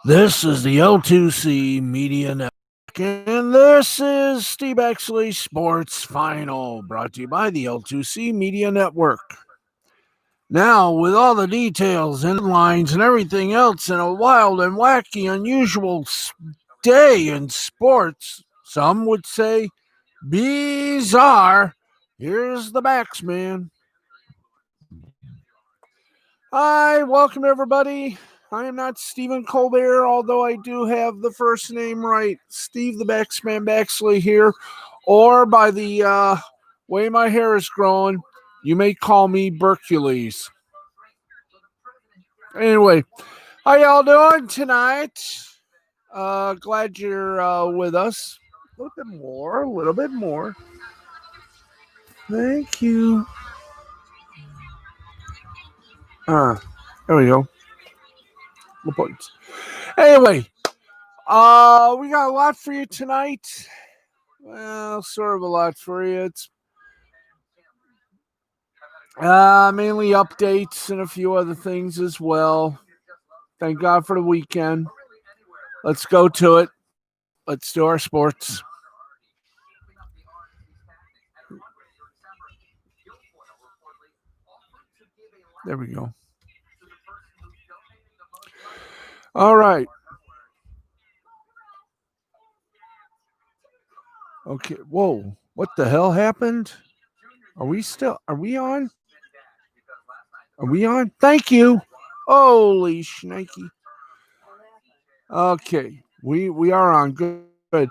This is the L2C Media Network, and this is Steve Baxley Sports Final, brought to you by the L2C Media Network. Now, with all the details and lines and everything else in a wild and wacky, unusual day in sports, some would say bizarre, here's the Baxman. Hi, welcome everybody. I am not Stephen Colbert, although I do have the first name right. Steve the Baxman Baxley here, or by the way my hair is growing, you may call me Bercules. Anyway, how y'all doing tonight? Glad you're with us. A little bit more. Thank you. There we go. The points. Anyway, we got a lot for you tonight. Well, sort of a lot for you. It's mainly updates and a few other things as well. Thank God for the weekend. Let's go to it. Let's do our sports. There we go. All right. Okay. Whoa. What the hell happened? Are we on? Are we on? Thank you. Holy shnikey. Okay. We are on. Good.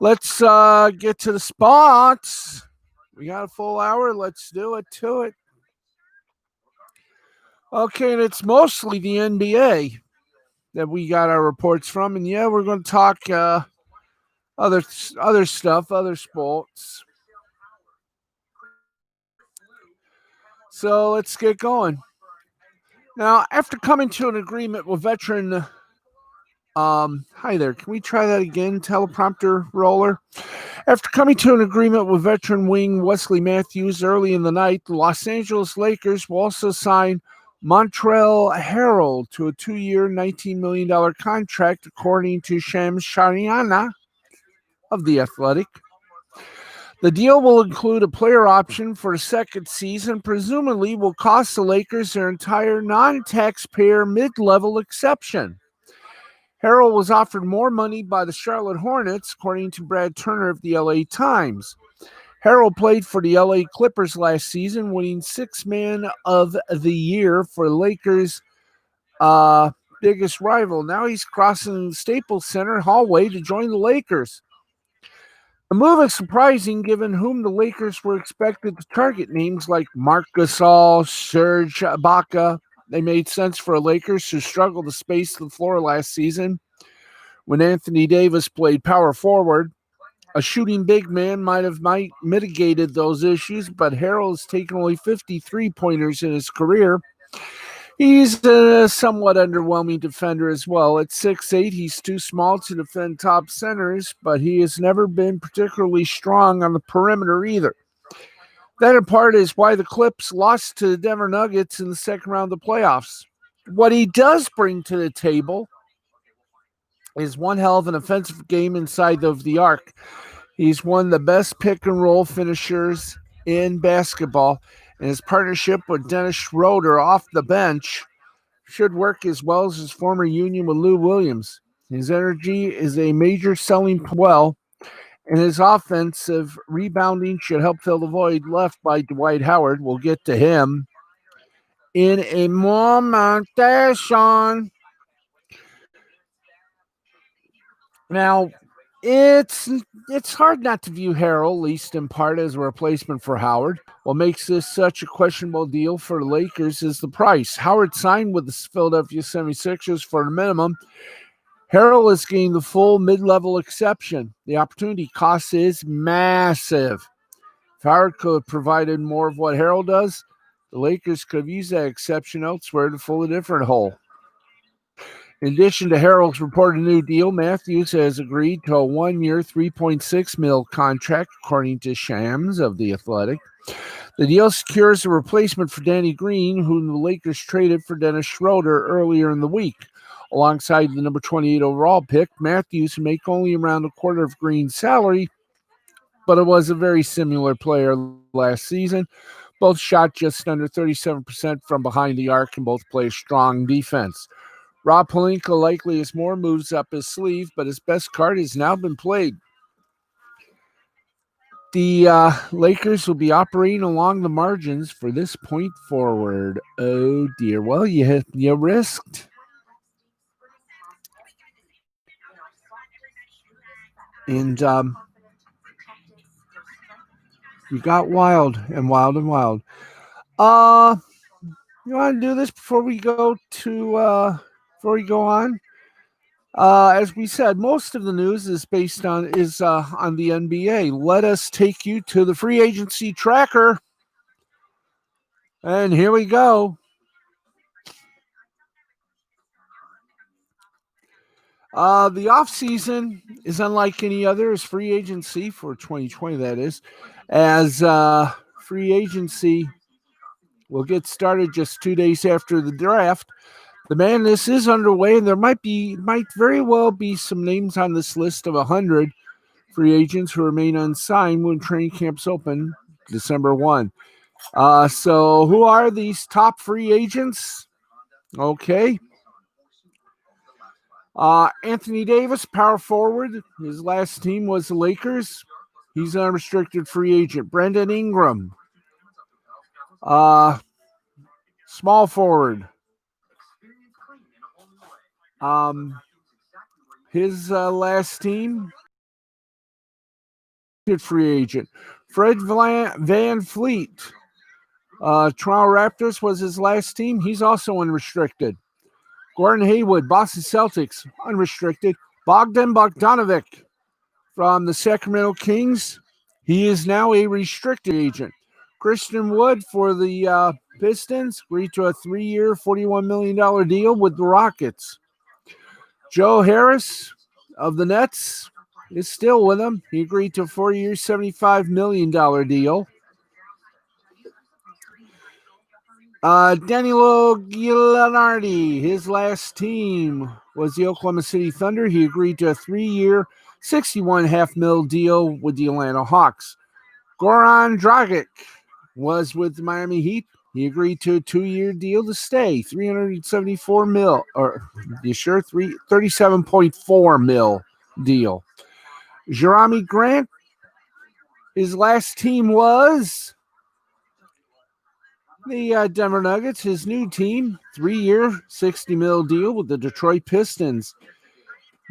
Let's get to the spots. We got a full hour. Let's do it to it. Okay, and it's mostly the NBA that we got our reports from, and yeah, we're going to talk other stuff, other sports. So let's get going. Now, after coming to an agreement with veteran, hi there, can we try that again, teleprompter roller? After coming to an agreement with veteran wing Wesley Matthews early in the night, the Los Angeles Lakers will also sign Montrezl Harrell to a 2-year, $19 million contract, according to Shams Charania of The Athletic. The deal will include a player option for a second season, presumably will cost the Lakers their entire non-taxpayer mid-level exception. Harrell was offered more money by the Charlotte Hornets, according to Brad Turner of the LA Times. Harrell played for the LA Clippers last season, winning Sixth Man of the Year for Lakers' biggest rival. Now he's crossing the Staples Center hallway to join the Lakers. The move is surprising given whom the Lakers were expected to target. Names like Marc Gasol, Serge Ibaka. They made sense for Lakers who struggled to space the floor last season when Anthony Davis played power forward. A shooting big man might mitigated those issues, but Harrell has taken only 53 pointers in his career. He's a somewhat underwhelming defender as well. At 6'8", he's too small to defend top centers, but he has never been particularly strong on the perimeter either. That in part is why the Clips lost to the Denver Nuggets in the second round of the playoffs. What he does bring to the table is one hell of an offensive game inside of the arc. He's one of the best pick-and-roll finishers in basketball, and his partnership with Dennis Schroeder off the bench should work as well as his former union with Lou Williams. His energy is a major selling point, and his offensive rebounding should help fill the void left by Dwight Howard. We'll get to him in a moment, Sean. Now, it's hard not to view Harrell, at least in part, as a replacement for Howard. What makes this such a questionable deal for the Lakers is the price. Howard signed with the Philadelphia 76ers for a minimum. Harrell is getting the full mid-level exception. The opportunity cost is massive. If Howard could have provided more of what Harrell does, the Lakers could have used that exception elsewhere to fill a different hole. In addition to Harrell's reported new deal, Matthews has agreed to a 1-year, $3.6 million contract, according to Shams of The Athletic. The deal secures a replacement for Danny Green, whom the Lakers traded for Dennis Schroeder earlier in the week. alongside the number 28 overall pick. Matthews, who make only around a quarter of Green's salary, but it was a very similar player last season. Both shot just under 37% from behind the arc and both play strong defense. Rob Pelinka likely has more moves up his sleeve, but his best card has now been played. The Lakers will be operating along the margins for this point forward. Oh dear. Well, you risked. And you got wild and wild and wild. You want to do this before we go on? As we said, most of the news is based on the NBA. Let us take you to the free agency tracker. And here we go. The offseason is unlike any other as free agency for 2020, that is, as free agency will get started just 2 days after the draft. The madness is underway, and there might very well be some names on this list of 100 free agents who remain unsigned when training camps open December 1. So who are these top free agents? Okay. Anthony Davis, power forward. His last team was the Lakers. He's an unrestricted free agent. Brandon Ingram, small forward. His last team, free agent. Fred Van Fleet, Toronto Raptors was his last team. He's also unrestricted. Gordon Hayward, Boston Celtics, unrestricted. Bogdan Bogdanovic from the Sacramento Kings. He is now a restricted agent. Christian Wood for the Pistons agreed to a 3-year, $41 million deal with the Rockets. Joe Harris of the Nets is still with them. He agreed to a 4-year, $75 million deal. Danilo Gallinari, his last team was the Oklahoma City Thunder. He agreed to a 3-year, $61.5 million deal with the Atlanta Hawks. Goran Dragic was with the Miami Heat. He agreed to a 2-year deal to stay, $374 million, or you sure? $37.4 million deal. Jerami Grant, his last team was the Denver Nuggets. His new team, 3-year, $60 million deal with the Detroit Pistons.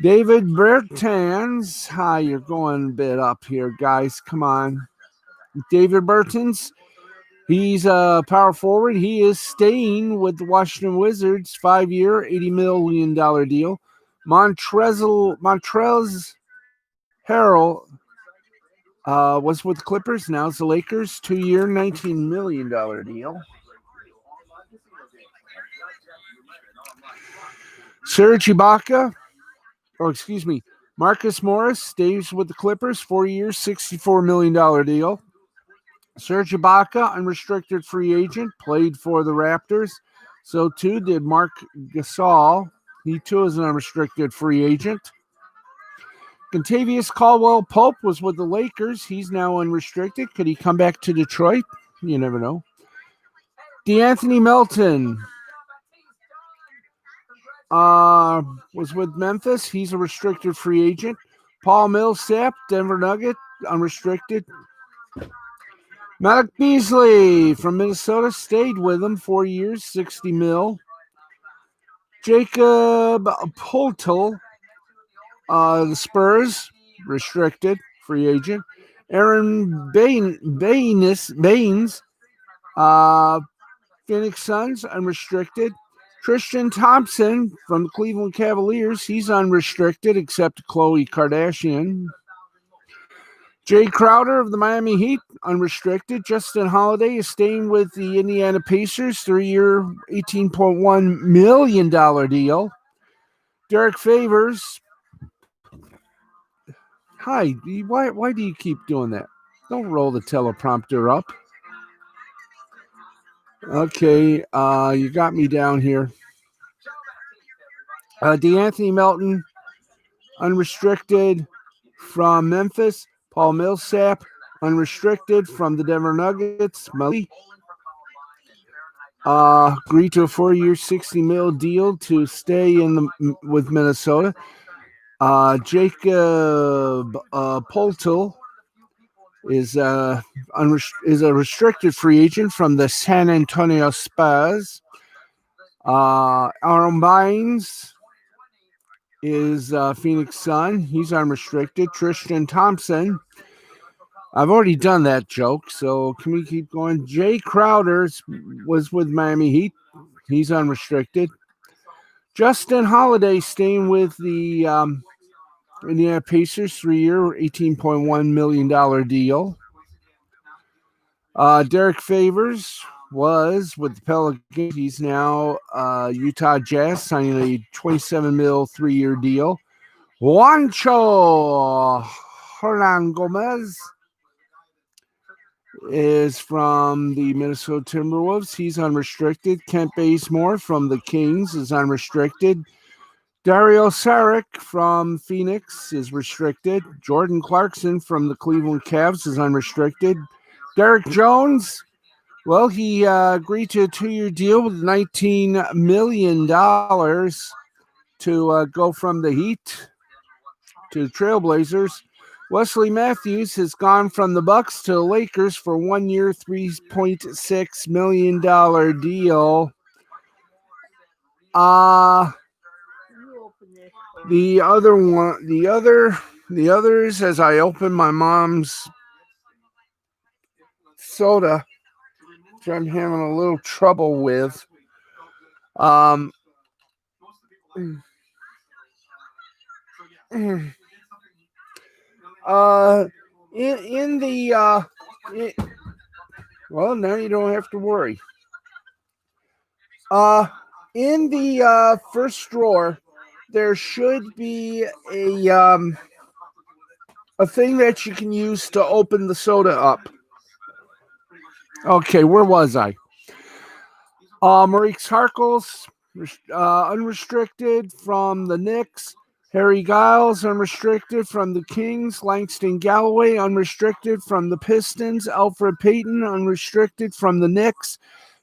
David Bertans, hi, you're going a bit up here, guys. Come on. David Bertans, he's a power forward. He is staying with the Washington Wizards, 5-year, $80 million deal. Montrezl Harrell was with the Clippers. Now it's the Lakers, 2-year, $19 million deal. Serge Ibaka, Marcus Morris stays with the Clippers, 4 years, $64 million deal. Serge Ibaka, unrestricted free agent, played for the Raptors. So too did Marc Gasol. He too is an unrestricted free agent. Contavious Caldwell-Pope was with the Lakers. He's now unrestricted. Could he come back to Detroit? You never know. DeAnthony Melton was with Memphis. He's a restricted free agent. Paul Millsap, Denver Nugget, unrestricted. Malik Beasley from Minnesota stayed with him 4 years, $60 million. Jacob Poeltl, the Spurs, restricted free agent. Aaron Baines, Phoenix Suns, unrestricted. Tristan Thompson from the Cleveland Cavaliers, he's unrestricted except Khloe Kardashian. Jay Crowder of the Miami Heat, unrestricted. Justin Holiday is staying with the Indiana Pacers, 3-year, $18.1 million deal. Derek Favors. Hi, why do you keep doing that? Don't roll the teleprompter up. Okay, you got me down here. DeAnthony Melton, unrestricted from Memphis. Paul Millsap, unrestricted from the Denver Nuggets. Malik agreed to a 4-year, $60 million deal to stay with Minnesota. Jacob Poltel is a restricted free agent from the San Antonio Spurs. Aaron Bynes is Phoenix Sun. He's unrestricted. Tristan Thompson. I've already done that joke, so can we keep going? Jay Crowder was with Miami Heat. He's unrestricted. Justin Holiday staying with the Indiana Pacers, 3-year, $18.1 million deal. Derek Favors was with the Pelicans. He's now Utah Jazz, signing a $27 million 3-year deal. Juancho Hernan Gomez is from the Minnesota Timberwolves. He's unrestricted. Kent Bazemore from the Kings is unrestricted. Dario Saric from Phoenix is restricted. Jordan Clarkson from the Cleveland Cavs is unrestricted. Derek Jones, well, he agreed to a 2-year deal with $19 million to go from the Heat to the Trailblazers. Wesley Matthews has gone from the Bucks to the Lakers for 1-year, $3.6 million deal. The others, as I open my mom's soda, which I'm having a little trouble with. Well, now you don't have to worry. In the first drawer, there should be a thing that you can use to open the soda up. Okay, where was I? Maurice Harkles, unrestricted from the Knicks. Harry Giles, unrestricted from the Kings. Langston Galloway, unrestricted from the Pistons. Alfred Payton, unrestricted from the Knicks.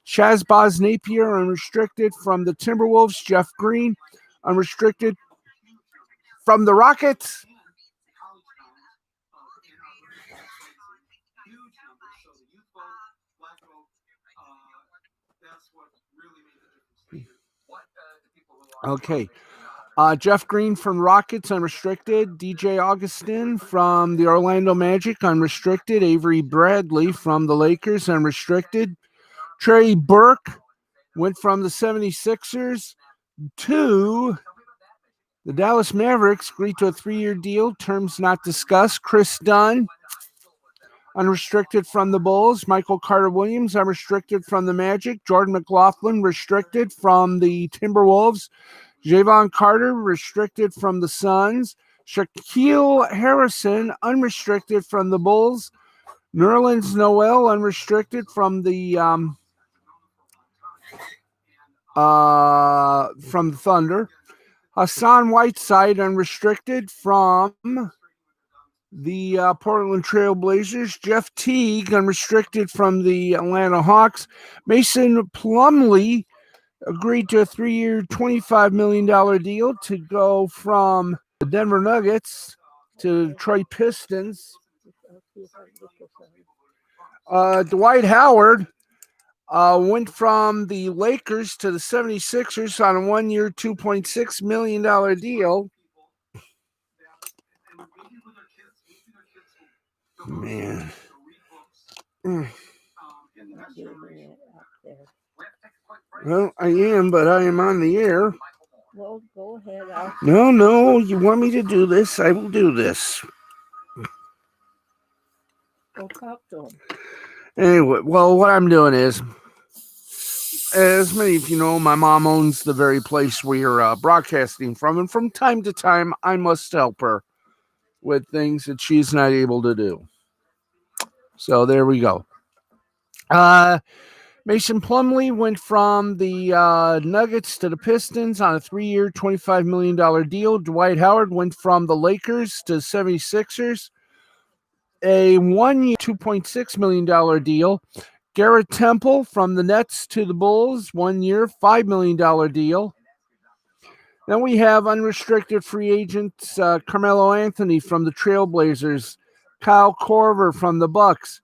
Shazbaz Napier, unrestricted from the Timberwolves. Jeff Green, unrestricted from the Rockets. Okay. Jeff Green from Rockets, unrestricted. DJ Augustin from the Orlando Magic, unrestricted. Avery Bradley from the Lakers, unrestricted. Trey Burke went from the 76ers to the Dallas Mavericks, agreed to a 3-year deal, terms not discussed. Chris Dunn, unrestricted from the Bulls. Michael Carter-Williams, unrestricted from the Magic. Jordan McLaughlin, restricted from the Timberwolves. Javon Carter, restricted from the Suns. Shaquille Harrison, unrestricted from the Bulls. Nerlens Noel, unrestricted from the Thunder. Hassan Whiteside, unrestricted from the Portland Trail Blazers. Jeff Teague, unrestricted from the Atlanta Hawks. Mason Plumlee agreed to a 3-year, $25 million deal to go from the Denver Nuggets to the Detroit Pistons. Dwight Howard went from the Lakers to the 76ers on a 1-year, $2.6 million deal. Man. Well, I am, but I am on the air. Well, go ahead. No, you want me to do this? I will do this. Go talk to him. Anyway, well, what I'm doing is, as many of you know, my mom owns the very place we're broadcasting from, and from time to time, I must help her with things that she's not able to do. So there we go. Mason Plumlee went from the Nuggets to the Pistons on a 3-year, $25 million deal. Dwight Howard went from the Lakers to 76ers, a 1-year, $2.6 million deal. Garrett Temple from the Nets to the Bulls, 1-year, $5 million deal. Then we have unrestricted free agents Carmelo Anthony from the Trailblazers, Kyle Korver from the Bucks,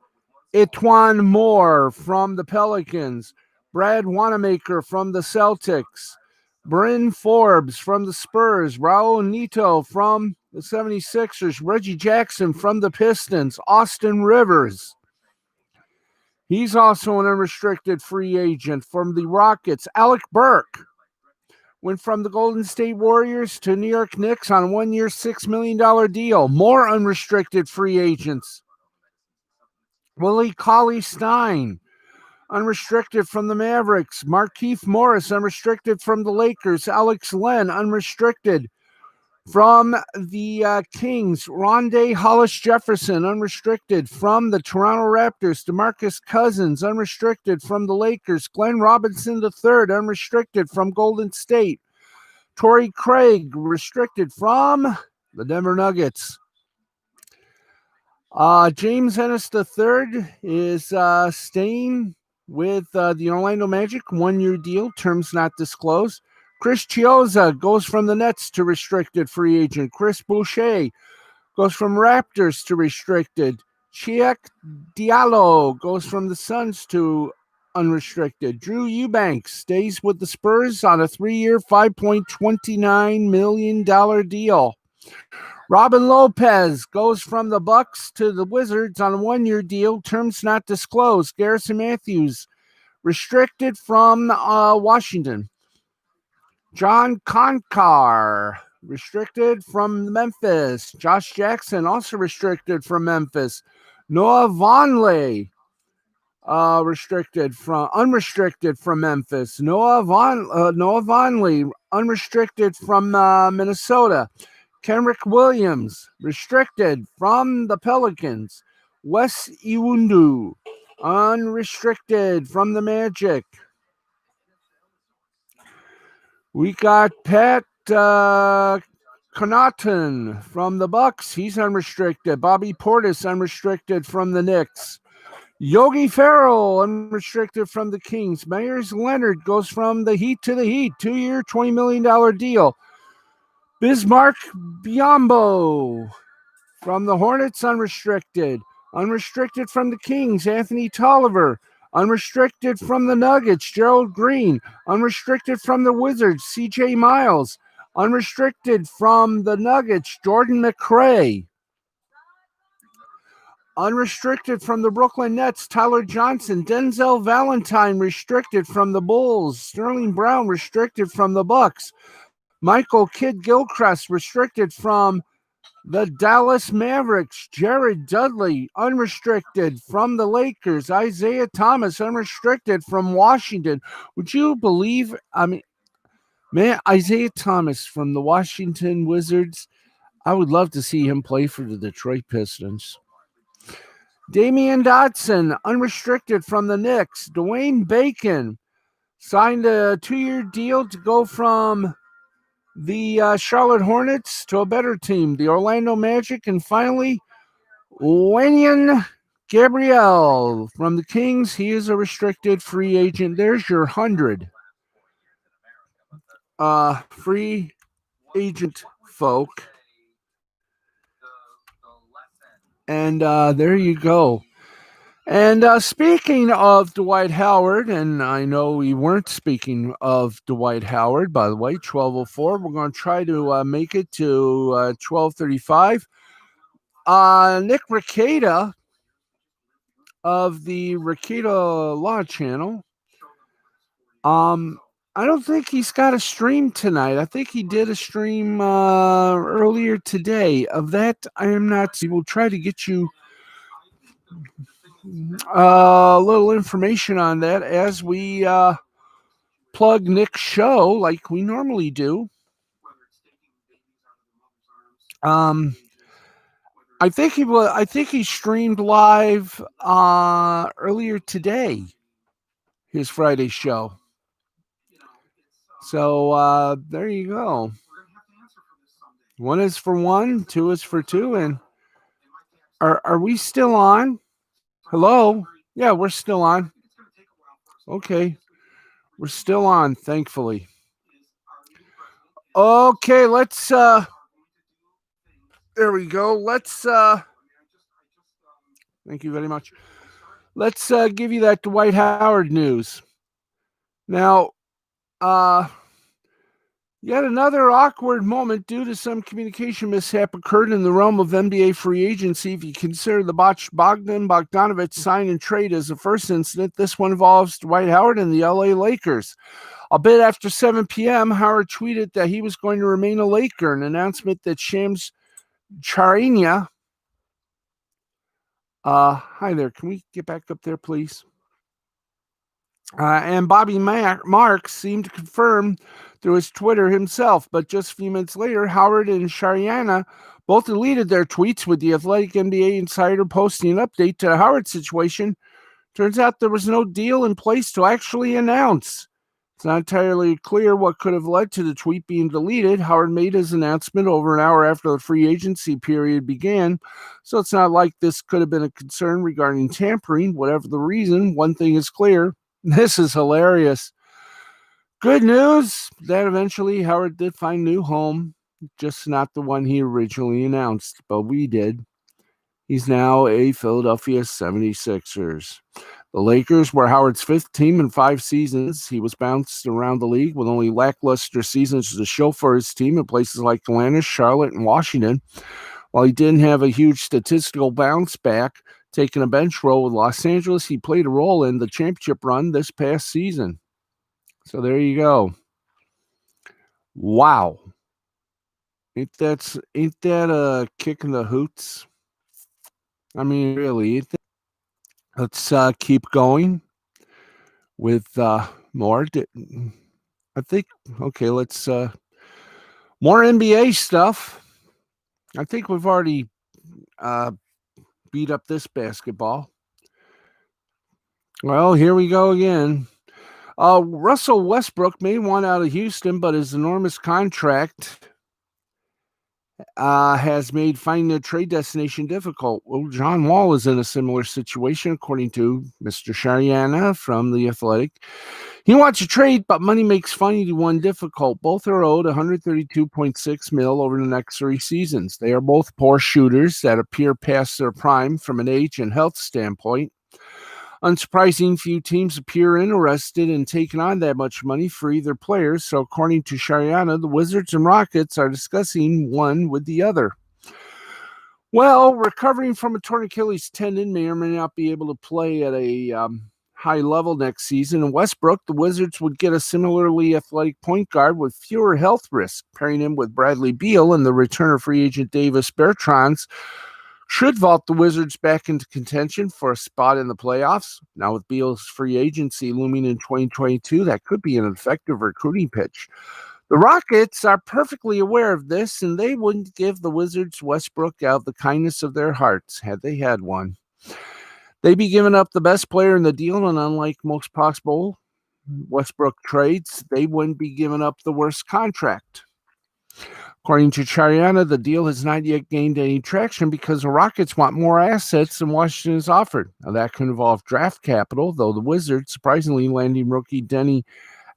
Etwan Moore from the Pelicans, Brad Wanamaker from the Celtics, Bryn Forbes from the Spurs, Raul Neto from the 76ers, Reggie Jackson from the Pistons, Austin Rivers. He's also an unrestricted free agent from the Rockets. Alec Burke went from the Golden State Warriors to New York Knicks on a 1-year, $6 million deal. More unrestricted free agents. Willie Cauley-Stein, unrestricted from the Mavericks. Markieff Morris, unrestricted from the Lakers. Alex Len, unrestricted from the Kings. Rondé Hollis-Jefferson, unrestricted from the Toronto Raptors. DeMarcus Cousins, unrestricted from the Lakers. Glenn Robinson III, unrestricted from Golden State. Torrey Craig, restricted from the Denver Nuggets. James Ennis III is staying with the Orlando Magic, 1-year deal, terms not disclosed. Chris Chiozza goes from the Nets to restricted free agent. Chris Boucher goes from Raptors to restricted. Chiek Diallo goes from the Suns to unrestricted. Drew Eubanks stays with the Spurs on a 3-year, $5.29 million deal. Robin Lopez goes from the Bucks to the Wizards on a 1-year deal, terms not disclosed. Garrison Matthews, restricted from Washington. John Konkar, restricted from Memphis. Josh Jackson, also restricted from Memphis. Noah Vonleh, unrestricted from Memphis. Noah Vonleh, unrestricted from Minnesota. Kenrick Williams, restricted from the Pelicans. Wes Iwundu, unrestricted from the Magic. We got Pat Connaughton from the Bucks. He's unrestricted. Bobby Portis, unrestricted from the Knicks. Yogi Ferrell, unrestricted from the Kings. Myers Leonard goes from the Heat to the Heat. 2-year, $20 million deal. Bismarck Biyombo from the Hornets, unrestricted. Unrestricted from the Kings, Anthony Tolliver. Unrestricted from the Nuggets, Gerald Green. Unrestricted from the Wizards, CJ Miles. Unrestricted from the Nuggets, Jordan McRae. Unrestricted from the Brooklyn Nets, Tyler Johnson. Denzel Valentine, restricted from the Bulls. Sterling Brown, restricted from the Bucks. Michael Kidd-Gilchrist, restricted from the Dallas Mavericks. Jared Dudley, unrestricted from the Lakers. Isaiah Thomas, unrestricted from Washington. Would you believe, Isaiah Thomas from the Washington Wizards, I would love to see him play for the Detroit Pistons. Damian Dotson, unrestricted from the Knicks. Dwayne Bacon signed a 2-year deal to go from the Charlotte Hornets to a better team, the Orlando Magic. And finally, Wenyen Gabriel from the Kings. He is a restricted free agent. There's your 100 free agent folk. And there you go. And speaking of Dwight Howard, and I know we weren't speaking of Dwight Howard, by the way, 12:04. We're going to try to make it to 12:35. Nick Rekieta of the Rekieta Law Channel. I don't think he's got a stream tonight. I think he did a stream earlier today. Of that, I am not. We'll try to get you a little information on that as we plug Nick's show like we normally do. I think he streamed live earlier today. his Friday show. So there you go. One is for one, two is for two, and are we still on? Hello? Yeah, we're still on. Okay, we're still on, thankfully. Okay, let's there we go. Let's thank you very much. Let's give you that Dwight Howard news. Now, uh yet another awkward moment due to some communication mishap occurred in the realm of NBA free agency. If you consider the botched Bogdanovich sign and trade as the first incident, this one involves Dwight Howard and the LA Lakers. A bit after 7 p.m., Howard tweeted that he was going to remain a Laker, an announcement that Shams Charania. Hi there. Can we get back up there, please? And Bobby Marks seemed to confirm through his Twitter himself, but just a few minutes later, Howard and Shariana both deleted their tweets, with the Athletic NBA insider posting an update to Howard's situation. Turns out there was no deal in place to actually announce. It's not entirely clear what could have led to the tweet being deleted. Howard made his announcement over an hour after the free agency period began, so it's not like this could have been a concern regarding tampering. Whatever the reason, one thing is clear. This is hilarious. Good news that eventually Howard did find a new home, just not the one he originally announced, but we did. He's now a Philadelphia 76ers. The Lakers were Howard's fifth team in 5 seasons. He was bounced around the league with only lackluster seasons to show for his team in places like Atlanta, Charlotte, and Washington. While he didn't have a huge statistical bounce back, taking a bench role with Los Angeles, he played a role in the championship run this past season. So there you go. Wow. Ain't that a kick in the hoots? I mean, really. Let's keep going with more. I think, okay, let's more NBA stuff. I think we've already beat up this basketball. Well, here we go again. Russell Westbrook may want out of Houston, but his enormous contract has made finding a trade destination difficult. Well, John Wall is in a similar situation, according to Mr. Shariana from The Athletic. He wants a trade, but money makes finding one difficult. Both are owed $132.6 million over the next 3 seasons. They are both poor shooters that appear past their prime from an age and health standpoint. Unsurprising, few teams appear interested in taking on that much money for either players. So according to Shariana, the Wizards and Rockets are discussing one with the other. Well, recovering from a torn Achilles tendon, may or may not be able to play at a high level next season. In Westbrook, the Wizards would get a similarly athletic point guard with fewer health risks. Pairing him with Bradley Beal and the return of free agent Davis Bertans should vault the Wizards back into contention for a spot in the playoffs. Now with Beal's free agency looming in 2022, that could be an effective recruiting pitch. The Rockets are perfectly aware of this, and they wouldn't give the Wizards Westbrook out of the kindness of their hearts, had they had one. They'd be giving up the best player in the deal, and unlike most possible Westbrook trades, they wouldn't be giving up the worst contract. According to Chariana, the deal has not yet gained any traction because the Rockets want more assets than Washington has offered. Now, that could involve draft capital, though the Wizards surprisingly landing rookie Denny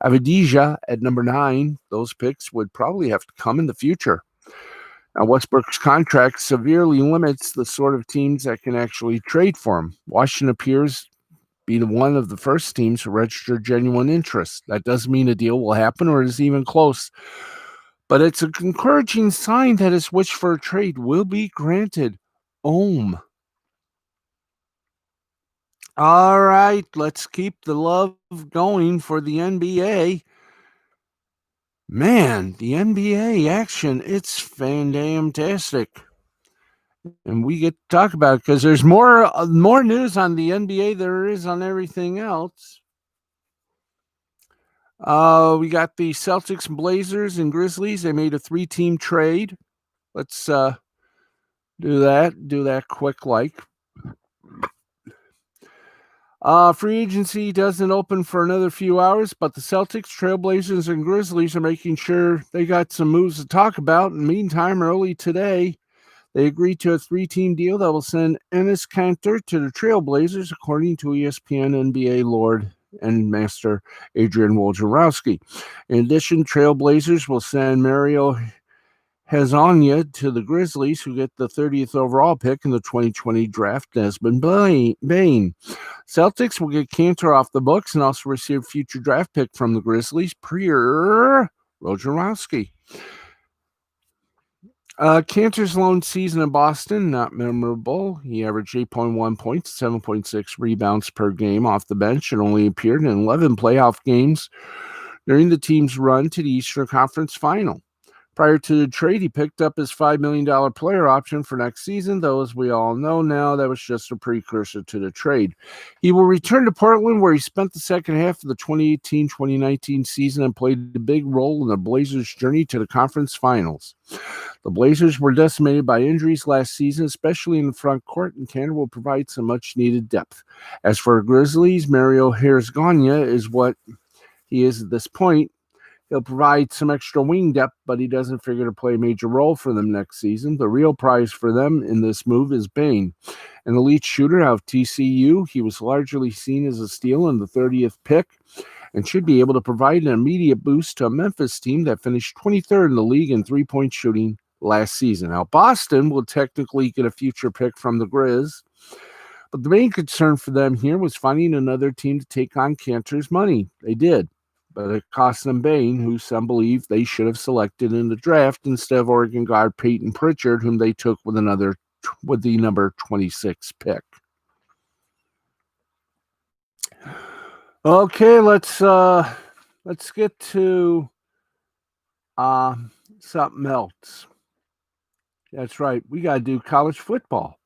Avdija at number 9. Those picks would probably have to come in the future. Now, Westbrook's contract severely limits the sort of teams that can actually trade for him. Washington appears to be one of the first teams to register genuine interest. That doesn't mean a deal will happen or is even close. But it's an encouraging sign that his wish for a trade will be granted. All right, let's keep the love going for the NBA. Man, the NBA action, it's fan-damn-tastic. And we get to talk about it because there's more news on the NBA than there is on everything else. We got the Celtics and Blazers and Grizzlies. They made a 3-team trade. Let's do that quick like. Free agency doesn't open for another few hours, but the Celtics, Trailblazers, and Grizzlies are making sure they got some moves to talk about. In the meantime, early today, they agreed to a 3-team deal that will send Enes Kanter to the Trailblazers, according to ESPN NBA Lord and Master Adrian Wojnarowski. In addition, Trailblazers will send Mario Hezonja to the Grizzlies, who get the 30th overall pick in the 2020 draft, Desmond Bain. Celtics will get Kanter off the books and also receive a future draft pick from the Grizzlies, per Wojnarowski. Kanter's lone season in Boston, not memorable. He averaged 8.1 points, 7.6 rebounds per game off the bench, and only appeared in 11 playoff games during the team's run to the Eastern Conference Final. Prior to the trade, he picked up his $5 million player option for next season, though, as we all know now, that was just a precursor to the trade. He will return to Portland, where he spent the second half of the 2018-2019 season and played a big role in the Blazers' journey to the conference finals. The Blazers were decimated by injuries last season, especially in the front court, and Kanter will provide some much-needed depth. As for Grizzlies, Mario Hezonja is what he is at this point. He'll provide some extra wing depth, but he doesn't figure to play a major role for them next season. The real prize for them in this move is Bain, an elite shooter out of TCU. He was largely seen as a steal in the 30th pick and should be able to provide an immediate boost to a Memphis team that finished 23rd in the league in three-point shooting last season. Now, Boston will technically get a future pick from the Grizz, but the main concern for them here was finding another team to take on Kanter's money. They did, but it cost them Bain, who some believe they should have selected in the draft instead of Oregon guard Peyton Pritchard, whom they took with the number 26 pick. Okay, let's get to something else. That's right, we got to do college football.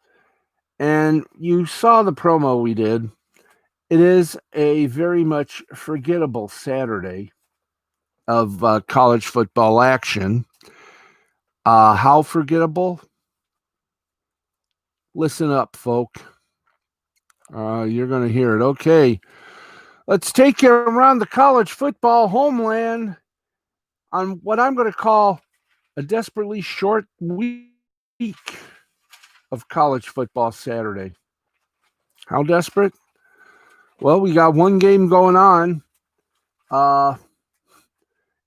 And you saw the promo we did. It is a very much forgettable Saturday of college football action. How forgettable? Listen up, folk. You're going to hear it. Okay, let's take you around the college football homeland on what I'm going to call a desperately short week of college football Saturday. How desperate? Well, we got one game going on.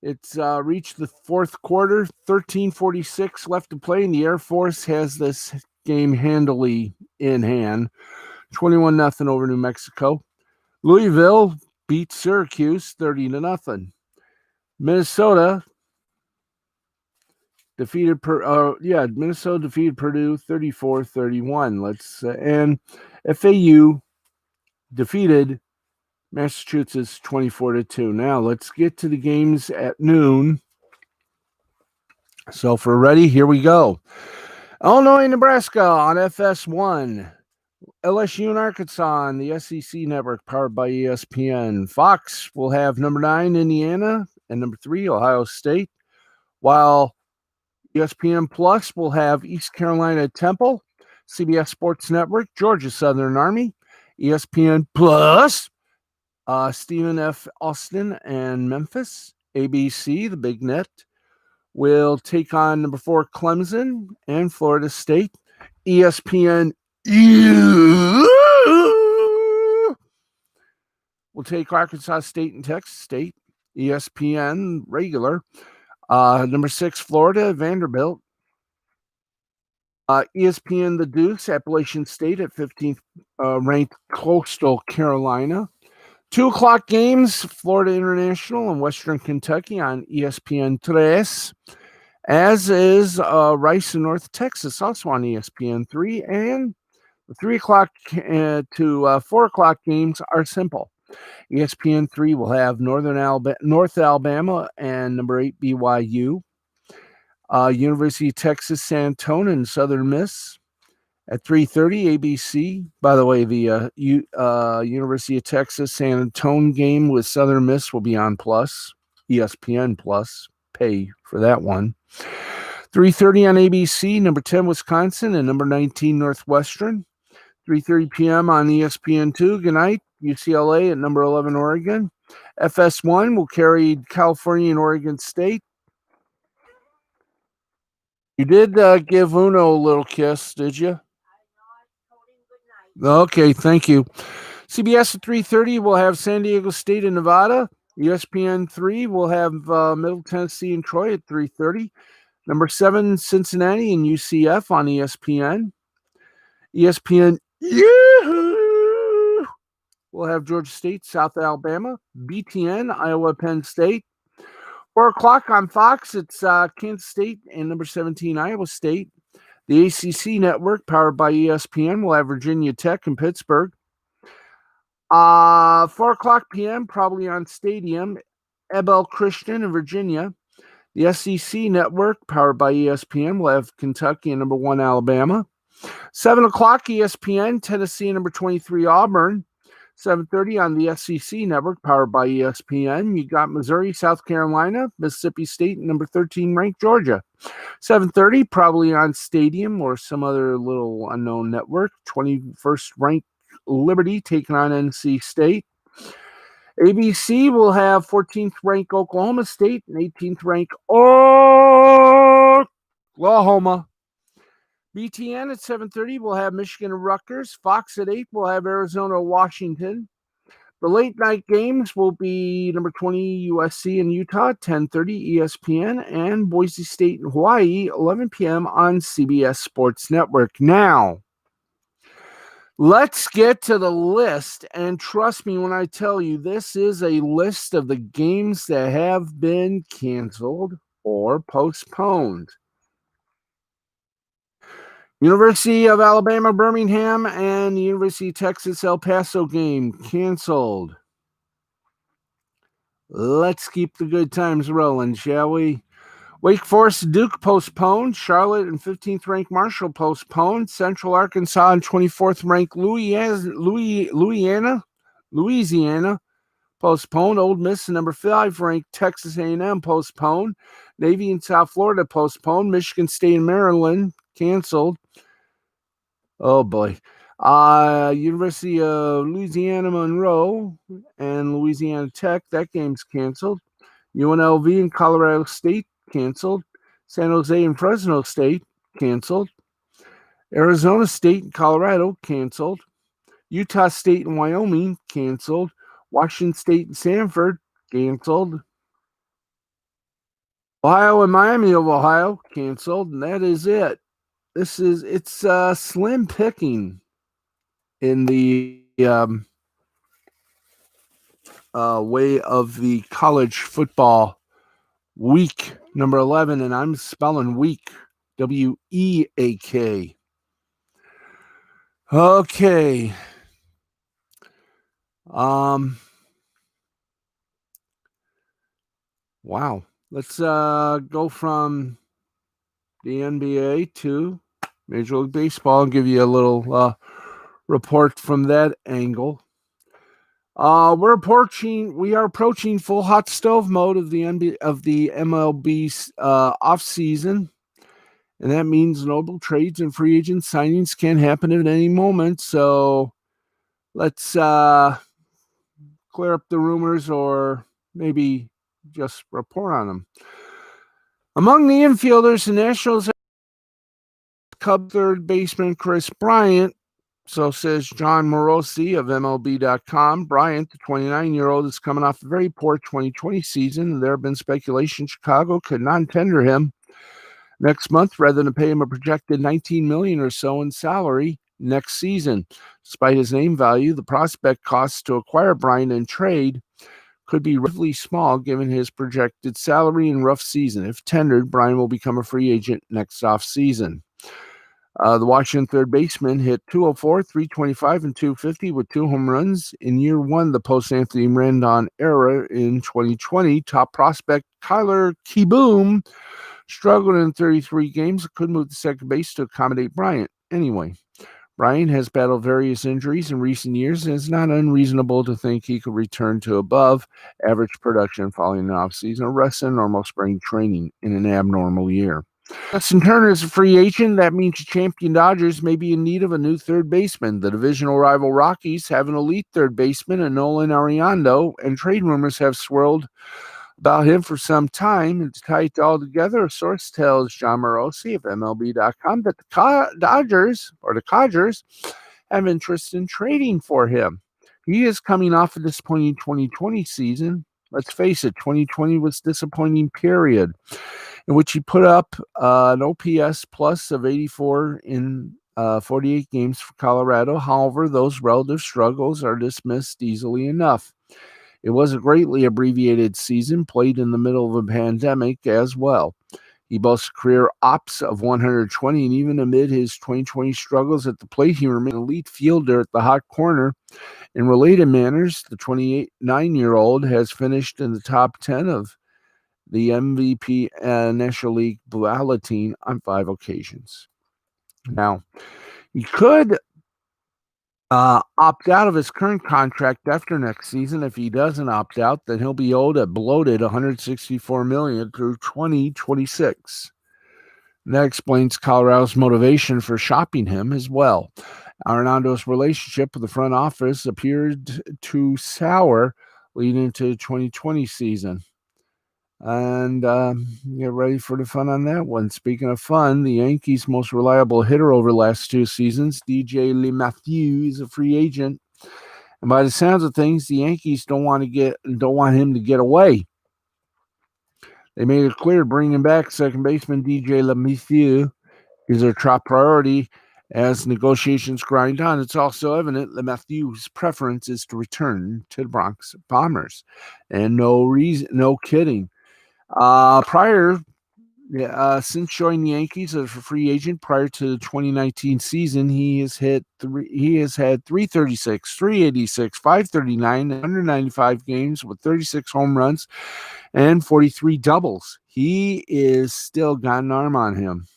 It's reached the fourth quarter, 13:46 left to play, and the Air Force has this game handily in hand, 21-0 over New Mexico. Louisville beat Syracuse 30-0. Minnesota defeated Minnesota defeated Purdue 34-31. And FAU defeated Massachusetts 24-2. Now let's get to the games at noon. So if we're ready, here we go. Illinois, Nebraska on FS1. LSU and Arkansas on the SEC network powered by ESPN. Fox will have number 9 Indiana and number 3 Ohio State, while ESPN Plus will have East Carolina Temple, CBS Sports Network, Georgia Southern Army, ESPN Plus, Stephen F. Austin and Memphis. ABC, the Big Net, will take on number 4 Clemson and Florida State. ESPN will take Arkansas State and Texas State. ESPN regular. Number 6 Florida, Vanderbilt. ESPN the Dukes, Appalachian State at 15th ranked Coastal Carolina. 2 o'clock games, Florida International and Western Kentucky on ESPN 3, as is Rice and North Texas, also on ESPN 3. And the 3 o'clock to 4 o'clock games are simple. ESPN 3 will have North Alabama and number 8 BYU. University of Texas, San Antonio, and Southern Miss at 3:30 ABC. By the way, the University of Texas, San Antonio game with Southern Miss will be on Plus, ESPN Plus. Pay for that one. 3:30 on ABC, number 10 Wisconsin and number 19 Northwestern. 3:30 p.m. on ESPN2. Good night. UCLA at number 11, Oregon. FS1 will carry California and Oregon State. You did give Uno a little kiss, did you? Okay, thank you. CBS at 3:30 will have San Diego State and Nevada. ESPN 3 will have Middle Tennessee and Troy at 3:30. Number 7, Cincinnati and UCF on ESPN. ESPN will have Georgia State, South Alabama. BTN, Iowa, Penn State. 4 o'clock on Fox, it's Kansas State and number 17, Iowa State. The ACC network, powered by ESPN, will have Virginia Tech and Pittsburgh. 4 o'clock p.m., probably on Stadium, Ebel Christian in Virginia. The SEC network, powered by ESPN, will have Kentucky and number 1, Alabama. 7 o'clock, ESPN, Tennessee and number 23, Auburn. 7:30 on the SEC network, powered by ESPN. You got Missouri, South Carolina, Mississippi State, and number 13 ranked Georgia. 7:30, probably on Stadium or some other little unknown network. 21st ranked Liberty taking on NC State. ABC will have 14th ranked Oklahoma State and 18th ranked Oklahoma. BTN at 7:30 will have Michigan and Rutgers. Fox at 8 will have Arizona, Washington. The late night games will be number 20 USC and Utah, 10:30 ESPN, and Boise State and Hawaii, 11 p.m. on CBS Sports Network. Now, let's get to the list, and trust me when I tell you, this is a list of the games that have been canceled or postponed. University of Alabama, Birmingham, and the University of Texas, El Paso game canceled. Let's keep the good times rolling, shall we? Wake Forest, Duke postponed. Charlotte and 15th ranked Marshall postponed. Central Arkansas and 24th ranked Louisiana postponed. Ole Miss and number 5 ranked Texas A&M postponed. Navy and South Florida postponed. Michigan State and Maryland canceled. Oh boy. University of Louisiana Monroe and Louisiana Tech, that game's canceled. UNLV and Colorado State canceled. San Jose and Fresno State canceled. Arizona State and Colorado canceled. Utah State and Wyoming canceled. Washington State and Sanford canceled. Ohio and Miami of Ohio canceled, and that is it. It's slim picking in the way of the college football week number 11, and I'm spelling week, W-E-A-K. Okay. Wow. Let's go from the NBA to Major League Baseball and give you a little report from that angle. We are approaching full hot stove mode of the MLB's off season, and that means notable trades and free agent signings can happen at any moment. So let's clear up the rumors, or maybe just report on them. Among the infielders, the Nationals have Cub third baseman Chris Bryant. So says John Morosi of MLB.com. Bryant, the 29-year-old, is coming off a very poor 2020 season. There have been speculation Chicago could non-tender him next month rather than pay him a projected $19 million or so in salary next season. Despite his name value, the prospect costs to acquire Bryant in trade could be relatively small given his projected salary and rough season. If tendered, Bryant will become a free agent next offseason. The Washington third baseman hit 204, 325, and 250 with 2 home runs in year one of the post-Anthony Rendon era in 2020. Top prospect Kyler Kieboom struggled in 33 games, could move to second base to accommodate Bryant. Anyway, Bryant has battled various injuries in recent years, and it's not unreasonable to think he could return to above average production following an offseason or rest in normal spring training in an abnormal year. Justin Turner is a free agent. That means champion Dodgers may be in need of a new third baseman. The divisional rival Rockies have an elite third baseman in Nolan Ariando, and trade rumors have swirled about him for some time. And to tie it all together, a source tells John Morosi of MLB.com that the Dodgers have interest in trading for him. He is coming off a disappointing 2020 season. Let's face it, 2020 was a disappointing period in which he put up an OPS plus of 84 in 48 games for Colorado. However, those relative struggles are dismissed easily enough. It was a greatly abbreviated season, played in the middle of a pandemic as well. He boasts career ops of 120, and even amid his 2020 struggles at the plate, he remained an elite fielder at the hot corner. In related manners, the 29-year-old has finished in the top 10 of the MVP National League balloting on 5 occasions. Now, he could opt out of his current contract after next season. If he doesn't opt out, then he'll be owed a bloated $164 million through 2026. And that explains Colorado's motivation for shopping him as well. Arenando's relationship with the front office appeared to sour leading into the 2020 season. And get ready for the fun on that one. Speaking of fun, the Yankees' most reliable hitter over the last 2 seasons, DJ LeMahieu, is a free agent. And by the sounds of things, the Yankees don't want him to get away. They made it clear bringing back second baseman DJ LeMahieu is their top priority as negotiations grind on. It's also evident LeMahieu's preference is to return to the Bronx Bombers, and no kidding. Since joining the Yankees as a free agent prior to the 2019 season, he has had 336, 386, 539, 195 games with 36 home runs and 43 doubles. He is still got an arm on him.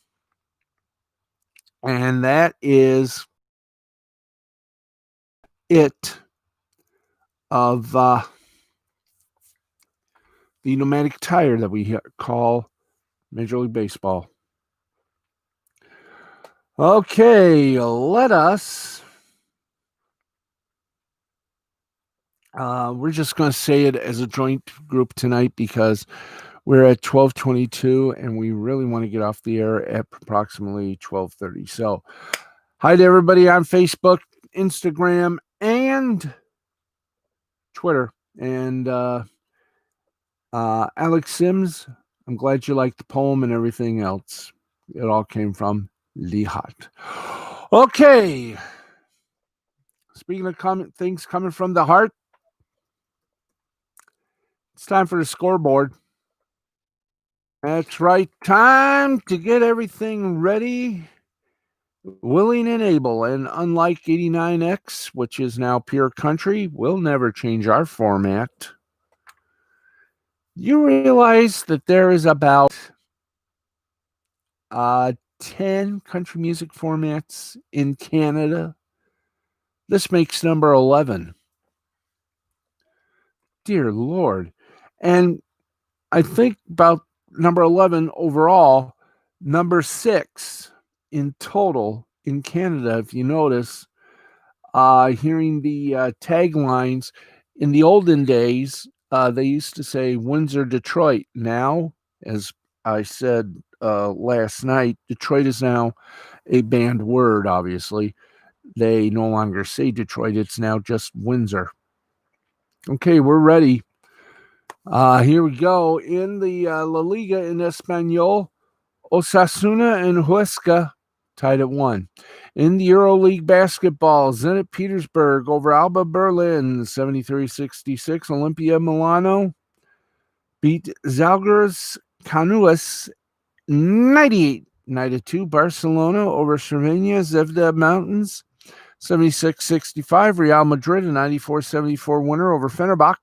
And that is it of the pneumatic tire that we call Major League Baseball. Okay, let us. We're just going to say it as a joint group tonight because we're at 12:22 and we really want to get off the air at approximately 12:30. So, hi to everybody on Facebook, Instagram, and Twitter. And Alex Sims, I'm glad you liked the poem and everything else. It all came from Lihat. Okay. Speaking of things coming from the heart, it's time for the scoreboard. That's right. Time to get everything ready, willing and able. And unlike 89X, which is now Pure Country, we'll never change our format. You realize that there is about 10 country music formats in Canada. This makes number 11. Dear Lord. And I think about number 11 overall, number 6 in total in Canada. If you notice, hearing the taglines in the olden days, they used to say Windsor, Detroit. Now, as I said last night, Detroit is now a banned word, obviously. They no longer say Detroit. It's now just Windsor. Okay, we're ready. Here we go. In the La Liga in Espanol, Osasuna and Huesca tied at 1. In the EuroLeague basketball, Zenit Petersburg over Alba Berlin, 73-66. Olympia Milano beat Zalgiris Kaunas 98-92. Barcelona over Slovenia Zvezda Mountains, 76-65. Real Madrid, a 94-74 winner over Fenerbahce.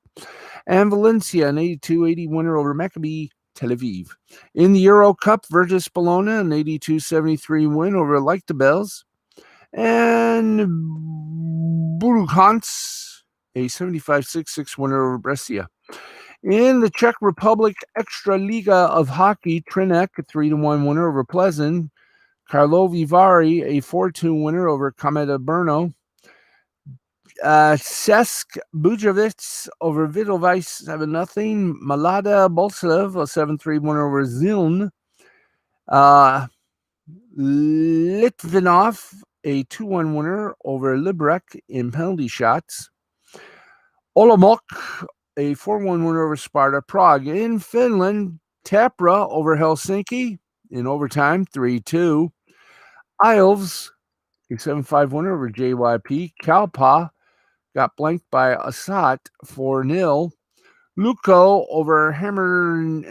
And Valencia, an 82-80 winner over Maccabi Tel Aviv. In the Euro Cup, Virtus Bologna, an 82-73 win over Lichtenberg. And Burukans, a 75-66 winner over Brescia. In the Czech Republic Extraliga of Hockey, Trinek, a 3-1 winner over Pleasant. Karlovy Vary, a 4-2 winner over Kometa Brno. Cesc Bujovic over Vidovice 7-0. Malada Bolslev, a 7-3 winner over Ziln. Litvinov, a 2-1 winner over Liberec in penalty shots. Olomouc, a 4-1 winner over Sparta Prague. In Finland, Tappara over Helsinki in overtime, 3-2. Ilves, a 7-5 winner over JYP. Kalpa got blanked by Assat, 4-0. Luko over Hammerina,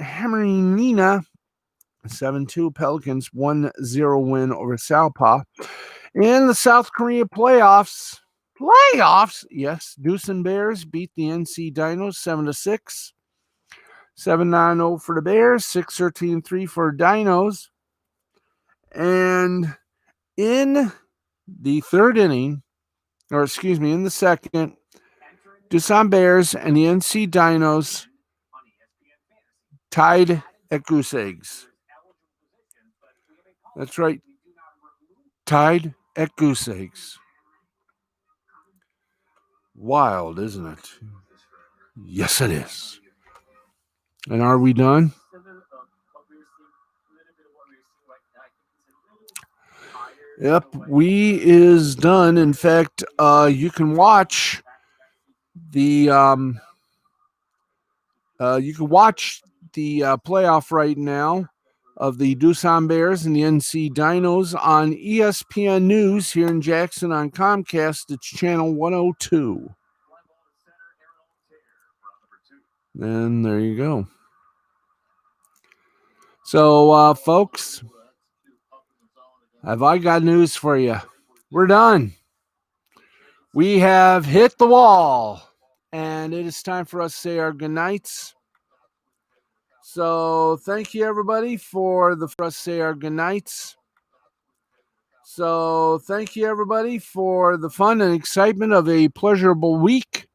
7-2. Pelicans, 1-0 win over Salpa. In the South Korea playoffs, yes, Doosan Bears beat the NC Dinos 7-6. 7-9-0 for the Bears, 6-13-3 for Dinos. And in the third inning, in the second, Doosan Bears and the NC Dinos tied at goose eggs. That's right, tied at goose eggs. Wild, isn't it? Yes, it is. And are we done? Yep, we is done. In fact, you can watch the playoff right now of the Doosan Bears and the NC Dinos on ESPN News here in Jackson on Comcast. It's channel 102. And there you go. So, folks, have I got news for you? We're done. We have hit the wall, and it is time for us to say our goodnights. So, thank you, everybody, for us to say our goodnights. So, thank you, everybody, for the fun and excitement of a pleasurable week.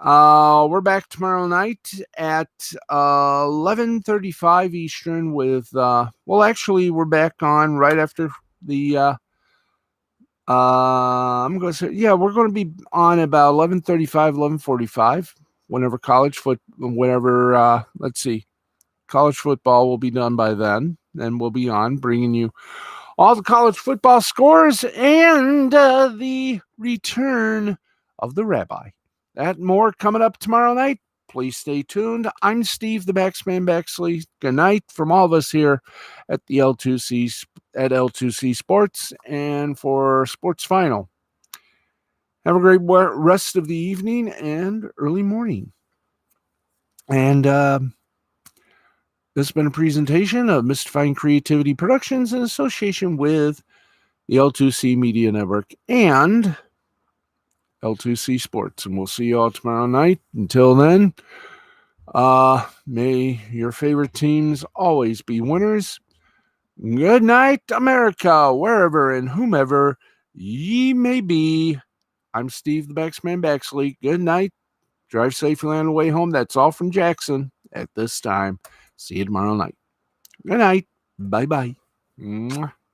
We're back tomorrow night at 11:35 Eastern with, we're back on right after the, I'm going to say, we're going to be on about 11:35, 11:45, college football will be done by then. Then we'll be on bringing you all the college football scores and the return of the rabbi. That and more coming up tomorrow night. Please stay tuned. I'm Steve, the Baxman Baxley. Good night from all of us here at the L2C Sports and for Sports Final. Have a great rest of the evening and early morning. And this has been a presentation of Mystifying Creativity Productions in association with the L2C Media Network and L2C Sports. And we'll see you all tomorrow night. Until then, may your favorite teams always be winners. Good night, America, wherever and whomever ye may be. I'm Steve, the Baxman Baxley. Good night. Drive safely on the way home. That's all from Jackson at this time. See you tomorrow night. Good night. Bye-bye. Mwah.